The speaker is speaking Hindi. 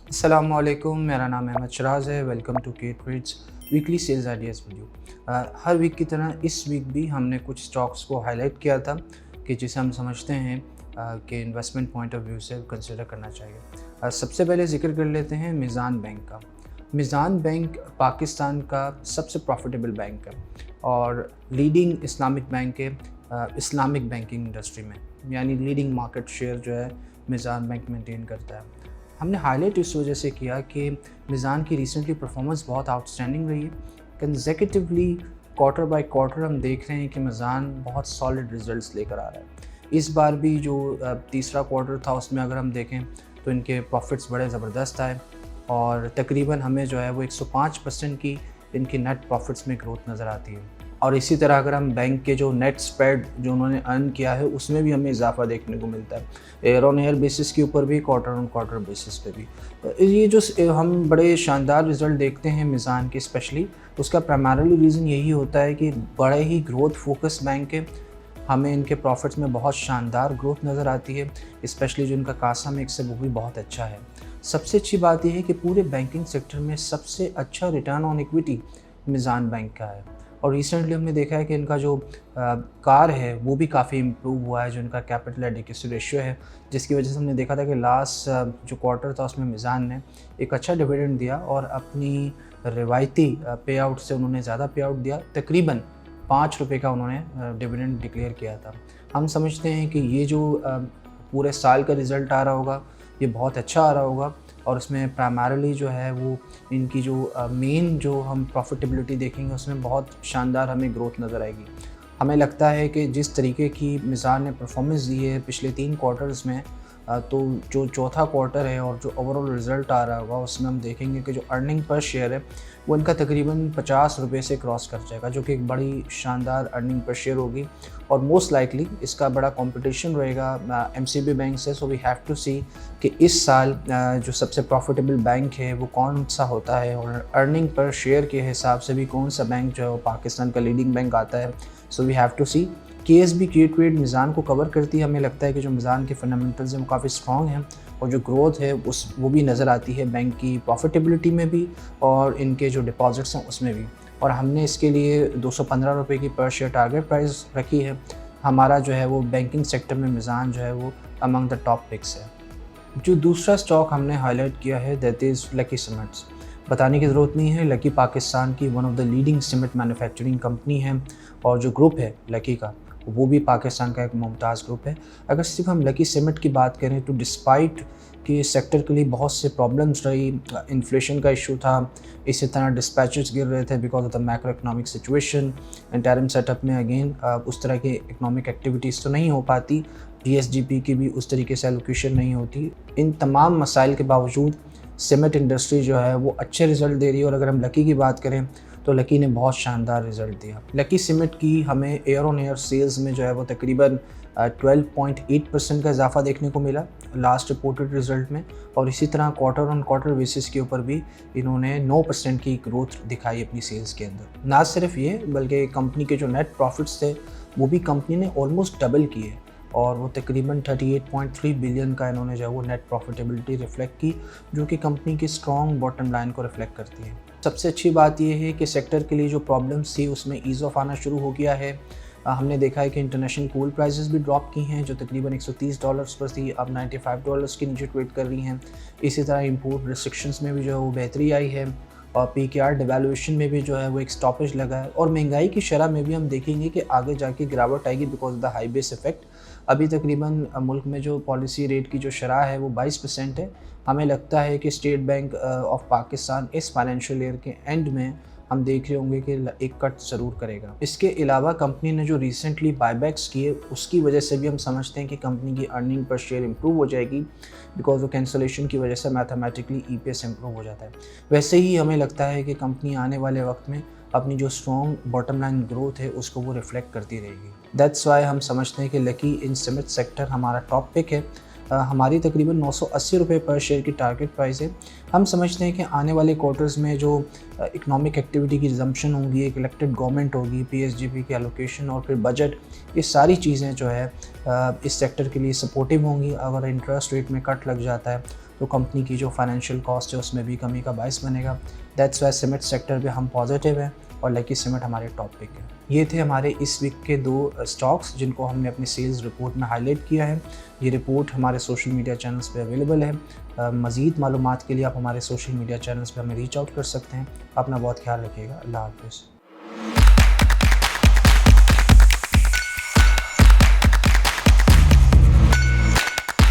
अस्सलामुअलैकुम, मेरा नाम अहमद शराज़ है। Welcome to K Trades weekly sales ideas video. हर वीक की तरह इस वीक भी हमने कुछ स्टॉक्स को हाईलाइट किया था कि जिसे हम समझते हैं कि इन्वेस्टमेंट पॉइंट ऑफ व्यू से कंसिडर करना चाहिए। सबसे पहले ज़िक्र कर लेते हैं मीज़ान बैंक का। मीज़ान बैंक पाकिस्तान का सबसे प्रॉफिटेबल बैंक है और लीडिंग इस्लामिक बैंक है इस्लामिक बैंकिंग इंडस्ट्री में, यानी लीडिंग मार्केट शेयर जो है मीज़ान बैंक मेंटेन करता है। हमने हाईलाइट इस वजह से किया कि मीज़ान की रिसेंटली परफॉर्मेंस बहुत आउटस्टैंडिंग रही है। कंसेक्यूटिवली क्वार्टर बाय क्वार्टर हम देख रहे हैं कि मीज़ान बहुत सॉलिड रिजल्ट्स लेकर आ रहा है। इस बार भी जो तीसरा क्वार्टर था उसमें अगर हम देखें तो इनके प्रॉफिट्स बड़े ज़बरदस्त आए और तकरीबन हमें जो है वो 105% की इनकी नेट प्रॉफिट्स में ग्रोथ नज़र आती है। और इसी तरह अगर हम बैंक के जो नेट स्प्रेड जो उन्होंने अर्न किया है उसमें भी हमें इजाफा देखने को मिलता है, ईयर ऑन ईयर बेसिस के ऊपर भी, क्वार्टर ऑन क्वार्टर बेसिस पे भी। ये जो हम बड़े शानदार रिज़ल्ट देखते हैं मीज़ान के स्पेशली, उसका प्राइमरीली रीज़न यही होता है कि बड़े ही ग्रोथ फोकस बैंक है। हमें इनके प्रॉफिट्स में बहुत शानदार ग्रोथ नज़र आती है, स्पेशली जो इनका कासा मिक्स है वो भी बहुत अच्छा है। सबसे अच्छी बात यह है कि पूरे बैंकिंग सेक्टर में सबसे अच्छा return on equity Meezaan bank का है। और रिसेंटली हमने देखा है कि इनका जो कार है वो भी काफ़ी इम्प्रूव हुआ है, जो इनका कैपिटल एडिक्वेसी रेशियो है, जिसकी वजह से हमने देखा था कि लास्ट जो क्वार्टर था उसमें मीज़ान ने एक अच्छा डिविडेंड दिया और अपनी रिवायती पे आउट से उन्होंने ज़्यादा पे आउट दिया। तकरीबन ₹5 का उन्होंने डिविडेंड डिक्लेयर किया था। हम समझते हैं कि ये जो पूरे साल का रिज़ल्ट आ रहा होगा ये बहुत अच्छा आ रहा होगा और इसमें प्राइमरीली जो है वो इनकी जो मेन जो हम प्रॉफिटेबिलिटी देखेंगे उसमें बहुत शानदार हमें ग्रोथ नज़र आएगी। हमें लगता है कि जिस तरीके की मीज़ान ने परफॉर्मेंस दी है पिछले 3 क्वार्टर्स में, तो जो चौथा क्वार्टर है और जो ओवरऑल रिज़ल्ट आ रहा होगा उसमें हम देखेंगे कि जो अर्निंग पर शेयर है वो इनका तकरीबन ₹50 से क्रॉस कर जाएगा, जो कि एक बड़ी शानदार अर्निंग पर शेयर होगी और मोस्ट लाइकली इसका बड़ा कंपटीशन रहेगा एमसीबी बैंक से। सो वी हैव टू सी कि इस साल जो सबसे प्रॉफिटेबल बैंक है वो कौन सा होता है और अर्निंग पर शेयर के हिसाब से भी कौन सा बैंक जो है वो पाकिस्तान का लीडिंग बैंक आता है। So we have to see. KSB के ट्रेड मीज़ान को कवर करती है। हमें लगता है कि जो मीज़ान के फंडामेंटल्स हैं वो काफ़ी स्ट्रॉन्ग हैं और जो ग्रोथ है वो भी नज़र आती है बैंक की प्रॉफिटेबिलिटी में भी और इनके जो डिपॉजिट्स हैं उसमें भी। और हमने इसके लिए ₹215 की पर शेयर टारगेट प्राइस रखी है। हमारा जो है वो बैंकिंग सेक्टर में मीज़ान जो है वो अमंग द टॉप पिक्स है। जो दूसरा स्टॉक हमने हाईलाइट किया है दैट इज़ लकी सीमेंट्स। बताने की ज़रूरत नहीं है, लकी पाकिस्तान की one of the leading cement manufacturing company है और जो ग्रुप है लकी का वो भी पाकिस्तान का एक मुमताज़ ग्रुप है। अगर सिर्फ हम लकी सीमेंट की बात करें तो डिस्पाइट कि सेक्टर के लिए बहुत से प्रॉब्लम्स रही, इन्फ्लेशन का इशू था, इसी तरह डिस्पैचेस गिर रहे थे because of the macro economic situation. Interim setup में अगेन उस तरह की इकनॉमिक एक्टिविटीज़ तो नहीं हो पाती, जीएसडीपी की भी उस तरीके से एलोकेशन नहीं होती। इन तमाम मसाइल के बावजूद सीमेंट इंडस्ट्री जो है वो अच्छे रिज़ल्ट दे रही है और अगर हम लकी की बात करें तो लकी ने बहुत शानदार रिज़ल्ट दिया। लकी सीमेंट की हमें ईयर ऑन ईयर सेल्स में जो है वो तकरीबन 12.8% का इजाफा देखने को मिला लास्ट रिपोर्टेड रिज़ल्ट में और इसी तरह क्वार्टर ऑन क्वार्टर बेसिस के ऊपर भी इन्होंने 9% की ग्रोथ दिखाई अपनी सेल्स के अंदर। ना सिर्फ ये बल्कि कंपनी के जो नेट प्रॉफिट्स थे वो भी कंपनी ने ऑलमोस्ट डबल किए और वो तकरीबन 38.3 बिलियन का इन्होंने जो है वो नेट प्रॉफिटेबिलिटी रिफ्लेक्ट की, जो कि कंपनी की स्ट्रॉन्ग बॉटम लाइन को रिफ्लेक्ट करती है। सबसे अच्छी बात यह है कि सेक्टर के लिए जो प्रॉब्लम्स थी उसमें ईज़ ऑफ आना शुरू हो गया है। हमने देखा है कि इंटरनेशनल कोल प्राइसेस भी ड्रॉप की हैं, जो तकरीबन $130 पर थी, अब $95 के नीचे ट्रेड कर रही हैं। इसी तरह इंपोर्ट रिस्ट्रिक्शंस में भी जो है वो बेहतरी आई है और पीकेआर डिवैल्यूएशन में भी जो है वो एक स्टॉपेज लगा है और महंगाई की शरह में भी हम देखेंगे कि आगे जाके गिरावट आएगी because of the high base effect. अभी तकरीबन मुल्क में जो पॉलिसी रेट की जो शरह है वो 22% है। हमें लगता है कि स्टेट बैंक ऑफ पाकिस्तान इस फाइनेंशियल ईयर के एंड में हम देख रहे होंगे कि एक कट ज़रूर करेगा। इसके अलावा कंपनी ने जो रिसेंटली बायबैक्स किए उसकी वजह से भी हम समझते हैं कि कंपनी की अर्निंग पर शेयर इंप्रूव हो जाएगी बिकॉज वो कैंसलेशन की वजह से मैथमेटिकली ईपीएस इंप्रूव हो जाता है। वैसे ही हमें लगता है कि कंपनी आने वाले वक्त में अपनी जो स्ट्रॉन्ग बॉटम लाइन ग्रोथ है उसको वो रिफ्लेक्ट करती रहेगी। दैट्स वाई हम समझते हैं कि लकी इन सीमेंट सेक्टर हमारा टॉप पिक है। हमारी तकरीबन 980 रुपये पर शेयर की टारगेट प्राइस है। हम समझते हैं कि आने वाले क्वार्टर्स में जो इकोनॉमिक एक्टिविटी की रिजम्पशन होगी, एक इलेक्टेड गवर्नमेंट होगी, पीएसजीपी की एलोकेशन और फिर बजट, ये सारी चीज़ें जो है इस सेक्टर के लिए सपोर्टिव होंगी। अगर इंटरेस्ट रेट में कट लग जाता है तो कंपनी की जो फाइनेंशियल कॉस्ट है उसमें भी कमी का बायस बनेगा। दैट्स वाई सीमेंट सेक्टर पे हम पॉजिटिव हैं और लकी सीमेंट हमारे टॉप पिक है। ये थे हमारे इस वीक के 2 स्टॉक्स जिनको हमने अपनी सेल्स रिपोर्ट में हाईलाइट किया है। ये रिपोर्ट हमारे सोशल मीडिया चैनल्स पे अवेलेबल है। मज़ीद मालूमात के लिए आप हमारे सोशल मीडिया चैनल्स पे हमें रीच आउट कर सकते हैं। अपना बहुत ख्याल रखिएगा। अल्लाह हाफ़िज़।